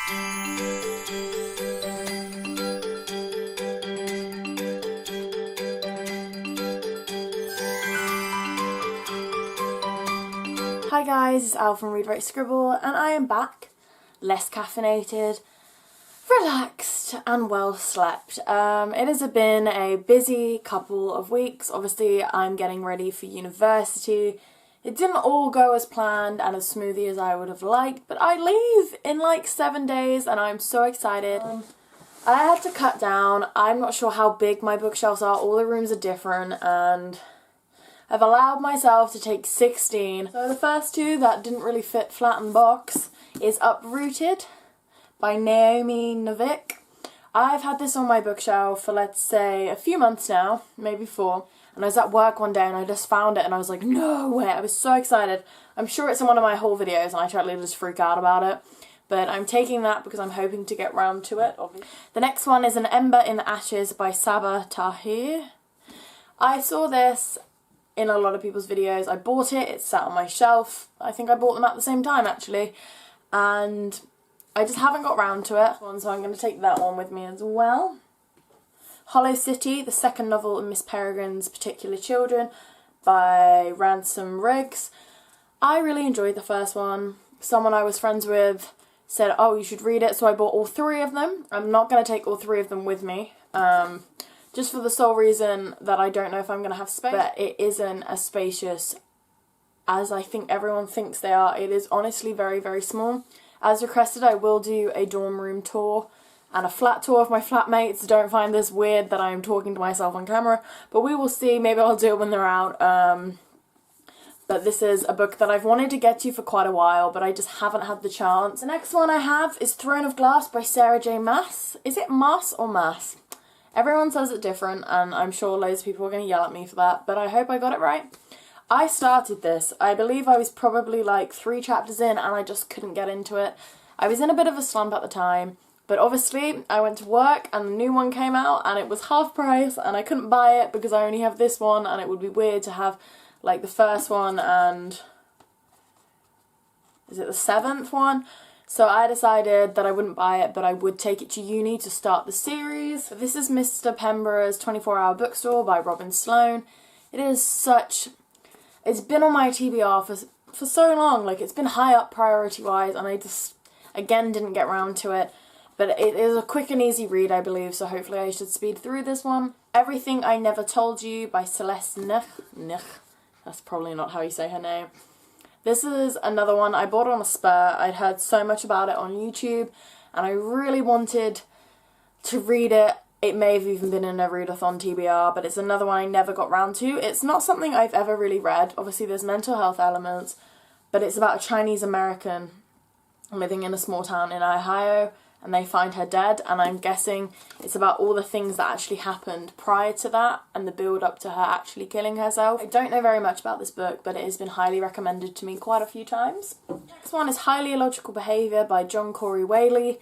Hi guys, it's Al from Read Write Scribble and I am back, less caffeinated, relaxed and well slept. It has been a busy couple of weeks. Obviously I'm getting ready for university. It didn't all go as planned and as smoothly as I would have liked, but I leave in like 7 days and I'm so excited. I had to cut down. I'm not sure how big my bookshelves are. All the rooms are different and I've allowed myself to take 16. So the first two that didn't really fit flat in the box is Uprooted by Naomi Novik. I've had this on my bookshelf for, let's say, a few months now, maybe 4. And I was at work one day and I just found it and I was like, no way, I was so excited. I'm sure it's in one of my haul videos and I totally just freak out about it. But I'm taking that because I'm hoping to get round to it, obviously. The next one is An Ember in the Ashes by Sabah Tahir. I saw this in a lot of people's videos. I bought it, it's sat on my shelf. I think I bought them at the same time actually. And I just haven't got round to it. So I'm going to take that one with me as well. Hollow City, the second novel in Miss Peregrine's Particular Children by Ransom Riggs. I really enjoyed the first one. Someone I was friends with said, oh, you should read it, so I bought all 3 of them. I'm not going to take all 3 of them with me. Just for the sole reason that I don't know if I'm going to have space. But it isn't as spacious as I think everyone thinks they are. It is honestly very, very small. As requested, I will do a dorm room tour and a flat tour of my flatmates. Don't find this weird that I'm talking to myself on camera. But we will see. Maybe I'll do it when they're out. But this is a book that I've wanted to get to for quite a while, but I just haven't had the chance. The next one I have is Throne of Glass by Sarah J. Maas. Is it Maas or Maas? Everyone says it different, and I'm sure loads of people are going to yell at me for that, but I hope I got it right. I started this. I believe I was probably like 3 chapters in, and I just couldn't get into it. I was in a bit of a slump at the time, but obviously I went to work, and the new one came out, and it was half price, and I couldn't buy it because I only have this one, and it would be weird to have like the first one and... is it the 7th one? So I decided that I wouldn't buy it, but I would take it to uni to start the series. This is Mr. Pembrow's 24-Hour Bookstore by Robin Sloan. It is such... it's been on my TBR for so long. Like, it's been high up priority-wise, and I just, again, didn't get round to it. But it is a quick and easy read, I believe, so hopefully I should speed through this one. Everything I Never Told You by Celeste Ng. That's probably not how you say her name. This is another one I bought on a spur. I'd heard so much about it on YouTube and I really wanted to read it. It may have even been in a readathon TBR, but it's another one I never got round to. It's not something I've ever really read. Obviously there's mental health elements, but it's about a Chinese American living in a small town in Ohio and they find her dead, and I'm guessing it's about all the things that actually happened prior to that and the build up to her actually killing herself. I don't know very much about this book, but it has been highly recommended to me quite a few times. Next one is Highly Illogical Behaviour by John Corey Whaley.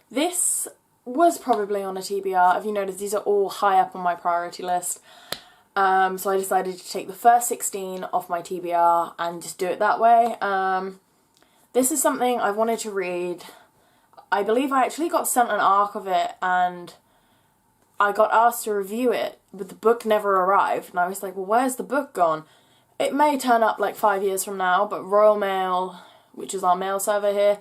This was probably on a TBR. If you notice, these are all high up on my priority list. So I decided to take the first 16 off my TBR and just do it that way. This is something I wanted to read. I believe I actually got sent an arc of it and I got asked to review it, but the book never arrived. And I was like, well, where's the book gone? It may turn up like 5 years from now, but Royal Mail, which is our mail server here,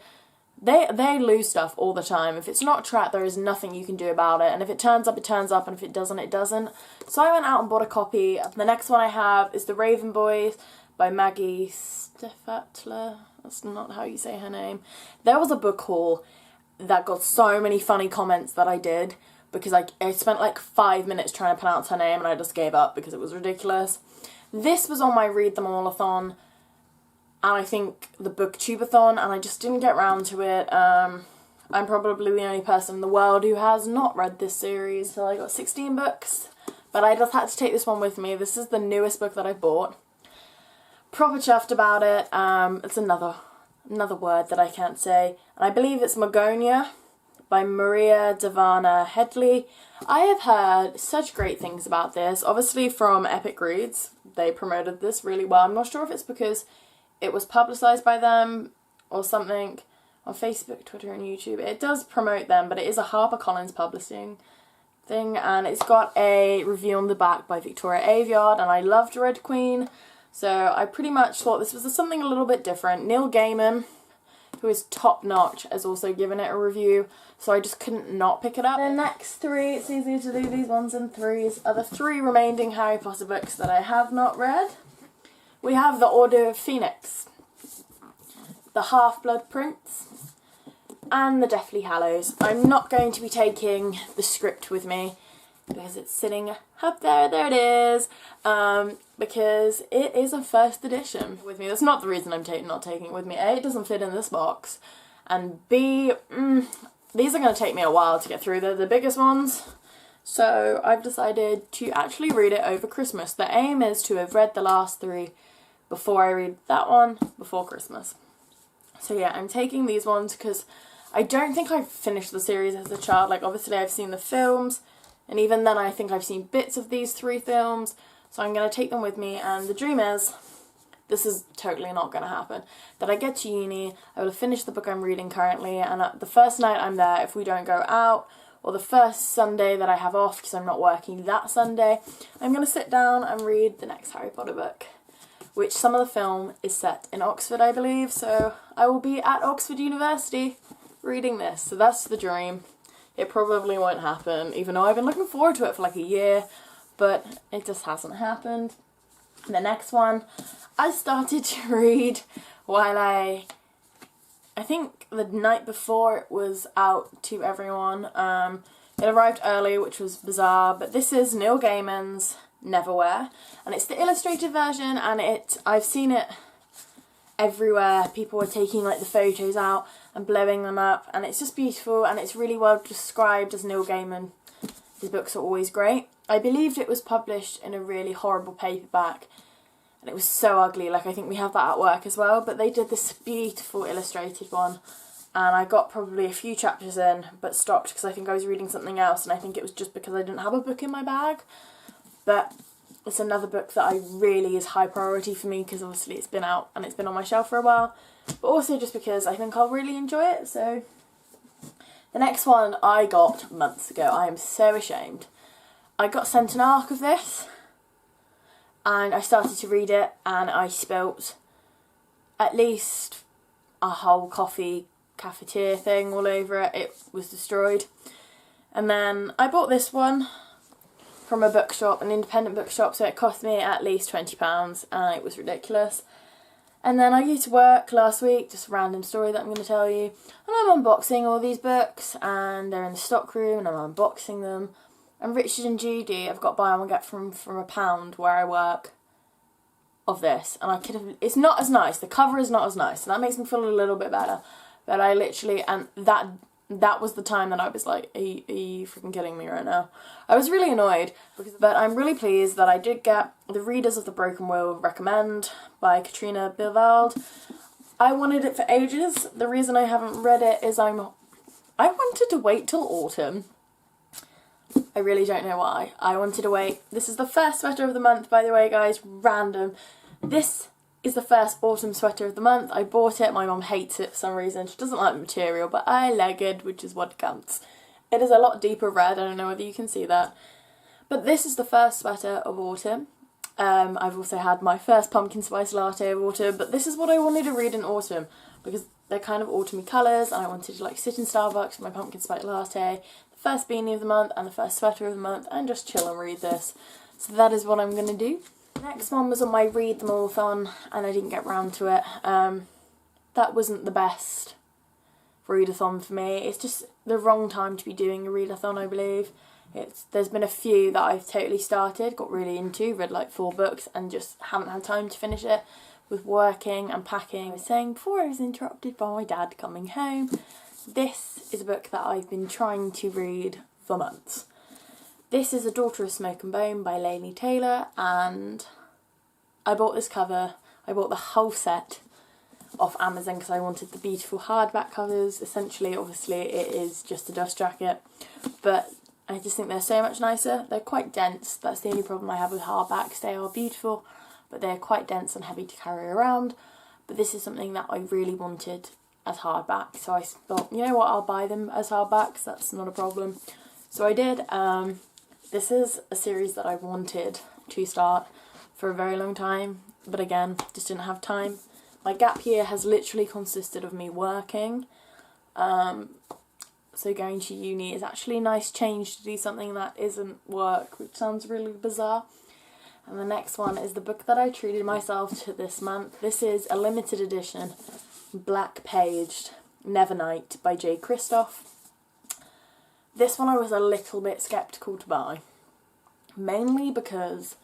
they lose stuff all the time. If it's not tracked, there is nothing you can do about it. And if it turns up, it turns up, and if it doesn't, it doesn't. So I went out and bought a copy. The next one I have is The Raven Boys by Maggie Stiefvater. That's not how you say her name. There was a book haul that got so many funny comments that I did because I spent like 5 minutes trying to pronounce her name and I just gave up because it was ridiculous. This was on my Read Them All-a-thon and I think the Booktube-a-thon, and I just didn't get round to it. I'm probably the only person in the world who has not read this series, so I got 16 books, but I just had to take this one with me. This is the newest book that I bought. Proper chuffed about it. It's another word that I can't say. And I believe it's Magonia by Maria Devana Headley. I have heard such great things about this. Obviously from Epic Reads, they promoted this really well. I'm not sure if it's because it was publicised by them or something, on Facebook, Twitter and YouTube. It does promote them, but it is a HarperCollins publishing thing, and it's got a review on the back by Victoria Aveyard, and I loved Red Queen, so I pretty much thought this was something a little bit different. Neil Gaiman, who is top notch, has also given it a review, so I just couldn't not pick it up. The next three, it's easier to do these ones in threes, are the three remaining Harry Potter books that I have not read. We have The Order of Phoenix, The Half-Blood Prince, and The Deathly Hallows. I'm not going to be taking the script with me because it's sitting up there. There it is. Because it is a first edition with me. That's not the reason I'm not taking it with me. A, it doesn't fit in this box, and B, these are going to take me a while to get through. They're the biggest ones, so I've decided to actually read it over Christmas. The aim is to have read the last three before I read that one before Christmas. So yeah, I'm taking these ones because I don't think I've finished the series as a child. Like, obviously I've seen the films, and even then I think I've seen bits of these three films, so I'm going to take them with me, and the dream is, this is totally not going to happen, that I get to uni, I will finish the book I'm reading currently, and the first night I'm there, if we don't go out, or the first Sunday that I have off because I'm not working that Sunday, I'm going to sit down and read the next Harry Potter book, which some of the film is set in Oxford, I believe, so I will be at Oxford University reading this, so that's the dream. It probably won't happen, even though I've been looking forward to it for like a year, but it just hasn't happened. The next one, I started to read while I think the night before it was out to everyone. It arrived early, which was bizarre, but this is Neil Gaiman's Neverwhere, and it's the illustrated version, and I've seen it everywhere. People are taking like the photos out and blowing them up, and it's just beautiful, and it's really well described as Neil Gaiman. His books are always great. I believed it was published in a really horrible paperback, and it was so ugly. Like, I think we have that at work as well, but they did this beautiful illustrated one, and I got probably a few chapters in but stopped because I think I was reading something else, and I think it was just because I didn't have a book in my bag. But it's another book that really is high priority for me because obviously it's been out and it's been on my shelf for a while, but also just because I think I'll really enjoy it. So the next one I got months ago. I am so ashamed. I got sent an arc of this, and I started to read it, and I spilt at least a whole coffee cafetiere thing all over it. It was destroyed. And then I bought this one from a bookshop, an independent bookshop, so it cost me at least £20, and it was ridiculous. And then I used to work last week, just a random story that I'm going to tell you, and I'm unboxing all these books, and they're in the stock room, and I'm unboxing them. And Richard and Judy, I've got buy one get from £1 where I work of this, and I could have, it's not as nice, the cover is not as nice, and that makes me feel a little bit better, but I literally, and that was the time that I was like, are you freaking kidding me right now? I was really annoyed, but I'm really pleased that I did get The Readers of the Broken Will Recommend by Katrina Bivald. I wanted it for ages. The reason I haven't read it is I wanted to wait till autumn. I really don't know why. I wanted to wait. This is the first sweater of the month, by the way, guys. Random. This is the first autumn sweater of the month. I bought it. My mum hates it for some reason. She doesn't like the material, but I like it, which is what counts. It is a lot deeper red. I don't know whether you can see that. But this is the first sweater of autumn. I've also had my first pumpkin spice latte of autumn, but this is what I wanted to read in autumn because they're kind of autumny colours, and I wanted to like sit in Starbucks with my pumpkin spice latte, the first beanie of the month and the first sweater of the month, and just chill and read this. So that is what I'm going to do. The next one was on my Read Them All-thon, and I didn't get round to it. That wasn't the best readathon for me. It's just the wrong time to be doing a readathon, I believe. There's been a few that I've totally started, got really into, read like 4 books, and just haven't had time to finish it with working and packing. I was saying before I was interrupted by my dad coming home, this is a book that I've been trying to read for months. This is A Daughter of Smoke and Bone by Laini Taylor, and I bought this cover. I bought the whole set off Amazon because I wanted the beautiful hardback covers. Essentially, obviously, it is just a dust jacket, but I just think they're so much nicer. They're quite dense. That's the only problem I have with hardbacks. They are beautiful, but they're quite dense and heavy to carry around. But this is something that I really wanted as hardback. So I thought, you know what, I'll buy them as hardbacks, that's not a problem. So I did. This is a series that I wanted to start for a very long time, but again, just didn't have time. My gap year has literally consisted of me working. So going to uni is actually a nice change to do something that isn't work, which sounds really bizarre. And the next one is the book that I treated myself to this month. This is a limited edition, black paged Nevernight by J. Kristoff. This one I was a little bit sceptical to buy, mainly because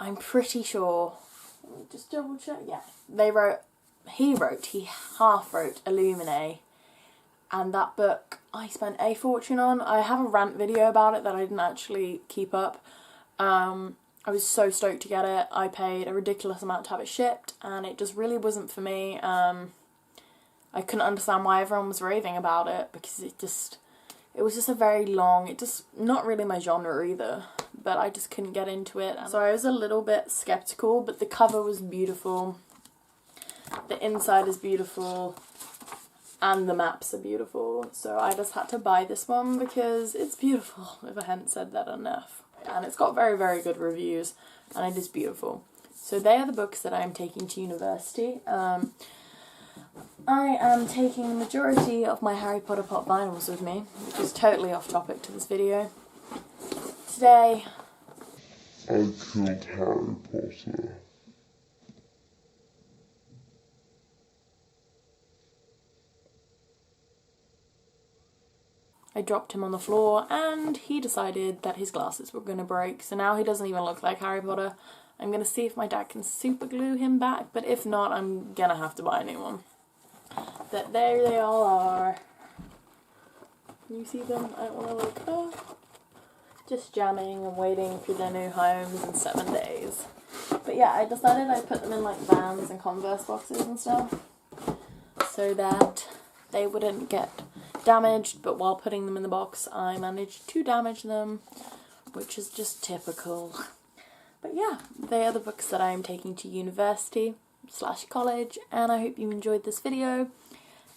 I'm pretty sure, let me just double check, yeah, he half wrote Illuminae, and that book I spent a fortune on. I have a rant video about it that I didn't actually keep up. I was so stoked to get it. I paid a ridiculous amount to have it shipped, and it just really wasn't for me. I couldn't understand why everyone was raving about it, because it was just a very long, not really my genre either, but I just couldn't get into it. So I was a little bit skeptical, but the cover was beautiful, the inside is beautiful, and the maps are beautiful. So I just had to buy this one because it's beautiful, if I hadn't said that enough. And it's got very, very good reviews, and it is beautiful. So they are the books that I am taking to university. I am taking the majority of my Harry Potter pop vinyls with me, which is totally off topic to this video. Today, I killed Harry Potter. I dropped him on the floor and he decided that his glasses were going to break, so now he doesn't even look like Harry Potter. I'm going to see if my dad can super glue him back, but if not, I'm going to have to buy a new one. But there they all are. Can you see them? I don't want to look. Oh. Just jamming and waiting for their new homes in 7 days. But yeah, I decided I'd put them in like Vans and Converse boxes and stuff, so that they wouldn't get damaged, but while putting them in the box I managed to damage them, which is just typical. But yeah, they are the books that I am taking to university / college, and I hope you enjoyed this video.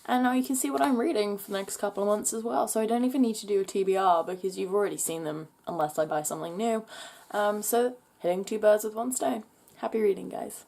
And now you can see what I'm reading for the next couple of months as well, so I don't even need to do a TBR because you've already seen them unless I buy something new. So hitting 2 birds with 1 stone. Happy reading, guys.